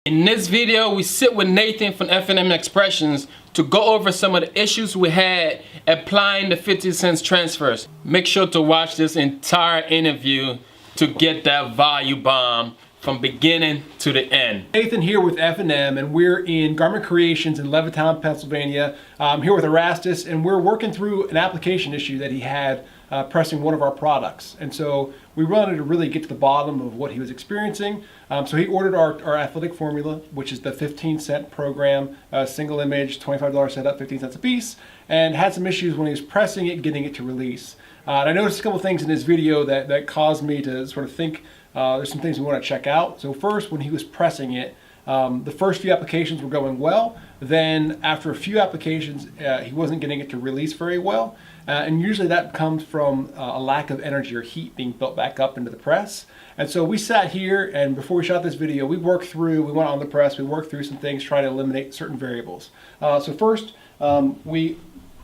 In this video, we sit with Nathan from F&M Expressions to go over some of the issues we had applying the 50 cents transfers. Make sure to watch this entire interview to get that value bomb from beginning to the end. Nathan here with F&M, and we're in Garment Creations in Levittown, Pennsylvania. I'm here with Erastus, and we're working through an application issue that he had pressing one of our products. And so we wanted to really get to the bottom of what he was experiencing. So he ordered our athletic formula, which is the 15-cent program, single image, $25 setup, 15 cents a piece, and had some issues when he was pressing it, getting it to release. And I noticed a couple things in this video that caused me to sort of think there's some things we want to check out. So first, when he was pressing it, the first few applications were going well. Then after a few applications, he wasn't getting it to release very well. And usually that comes from a lack of energy or heat being built back up into the press. And so we sat here, and before we shot this video, we went on the press, we worked through some things, trying to eliminate certain variables. So first, we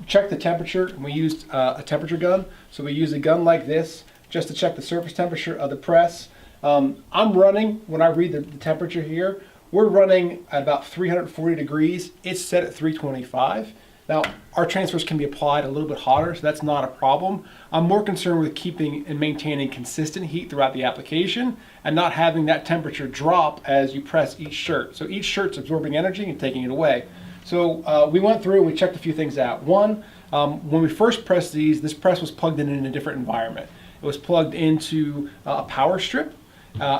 checked the temperature, and we used a temperature gun. So we use a gun like this just to check the surface temperature of the press. I'm running, when I read the temperature here, we're running at about 340 degrees. It's set at 325. Now, our transfers can be applied a little bit hotter, so that's not a problem. I'm more concerned with keeping and maintaining consistent heat throughout the application and not having that temperature drop as you press each shirt. So each shirt's absorbing energy and taking it away. So we went through and we checked a few things out. One, when we first pressed these, this press was plugged in a different environment. It was plugged into a power strip,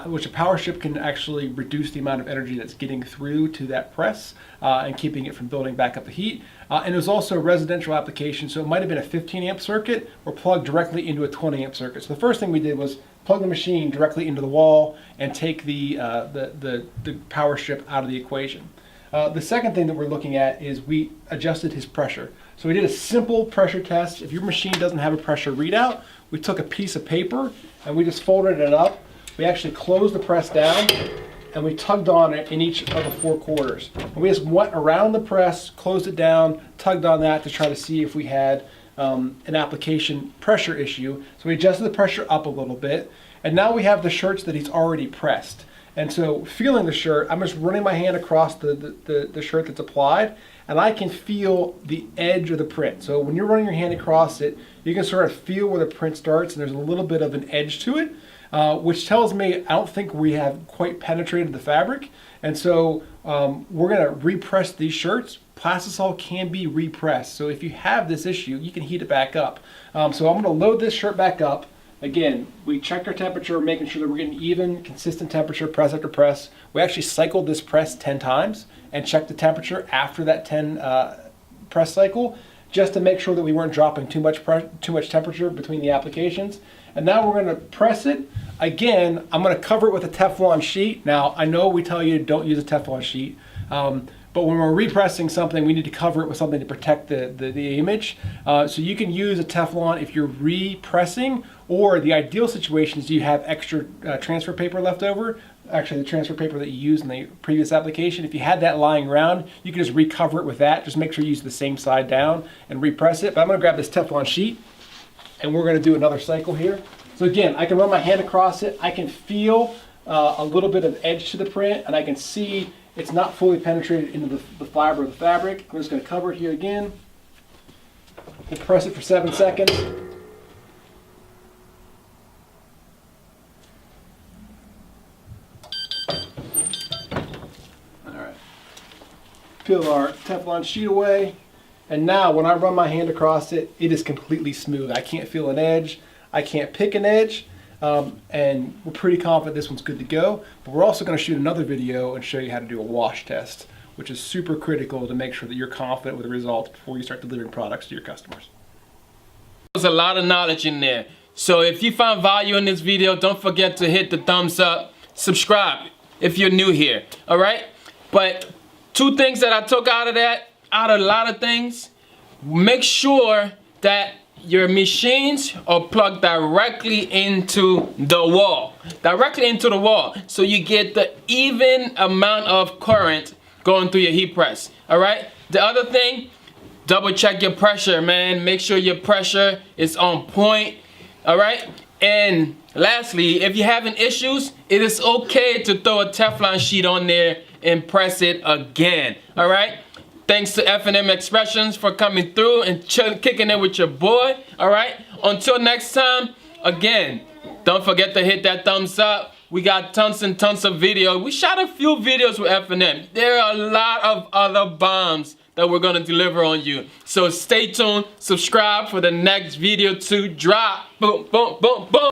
which a power strip can actually reduce the amount of energy that's getting through to that press and keeping it from building back up the heat. And it was also a residential application, so it might have been a 15 amp circuit or plugged directly into a 20 amp circuit. So the first thing we did was plug the machine directly into the wall and take the power strip out of the equation. The second thing that we're looking at is we adjusted his pressure. So we did a simple pressure test. If your machine doesn't have a pressure readout, we took a piece of paper and we just folded it up. We actually closed the press down and we tugged on it in each of the 4 quarters. And we just went around the press, closed it down, tugged on that to try to see if we had an application pressure issue. So we adjusted the pressure up a little bit, and now we have the shirts that he's already pressed. And so feeling the shirt, I'm just running my hand across the shirt that's applied, and I can feel the edge of the print. So when you're running your hand across it, you can sort of feel where the print starts, and there's a little bit of an edge to it. Which tells me I don't think we have quite penetrated the fabric. And so we're going to repress these shirts. Plastisol can be repressed. So if you have this issue, you can heat it back up. So I'm going to load this shirt back up. Again, we checked our temperature, making sure that we're getting even, consistent temperature press after press. We actually cycled this press 10 times and checked the temperature after that 10 press cycle, just to make sure that we weren't dropping too much temperature between the applications. And now we're going to press it. Again, I'm going to cover it with a Teflon sheet. Now, I know we tell you don't use a Teflon sheet, but when we're repressing something, we need to cover it with something to protect the image. So you can use a Teflon if you're repressing, or the ideal situation is you have extra transfer paper left over. Actually, the transfer paper that you used in the previous application, if you had that lying around, you can just recover it with that. Just make sure you use the same side down and repress it. But I'm going to grab this Teflon sheet, and we're going to do another cycle here. So again, I can run my hand across it. I can feel a little bit of edge to the print, and I can see it's not fully penetrated into the fiber of the fabric. I'm just going to cover it here again. We'll press it for 7 seconds. All right. Peel our Teflon sheet away. And now when I run my hand across it, it is completely smooth. I can't feel an edge. I can't pick an edge. And we're pretty confident this one's good to go. But we're also going to shoot another video and show you how to do a wash test, which is super critical to make sure that you're confident with the results before you start delivering products to your customers. There's a lot of knowledge in there. So if you found value in this video, don't forget to hit the thumbs up, subscribe if you're new here, all right? But 2 things that I took out of that, out of a lot of things, make sure that your machines are plugged directly into the wall. So you get the even amount of current going through your heat press, all right? The other thing, double check your pressure, man. Make sure your pressure is on point, all right? And lastly, if you're having issues, it is okay to throw a Teflon sheet on there and press it again. All right? Thanks to F&M Expressions for coming through and kicking it with your boy. All right? Until next time, again, don't forget to hit that thumbs up. We got tons and tons of videos. We shot a few videos with F&M. There are a lot of other bombs that we're going to deliver on you. So stay tuned. Subscribe for the next video to drop. Boom, boom, boom, boom.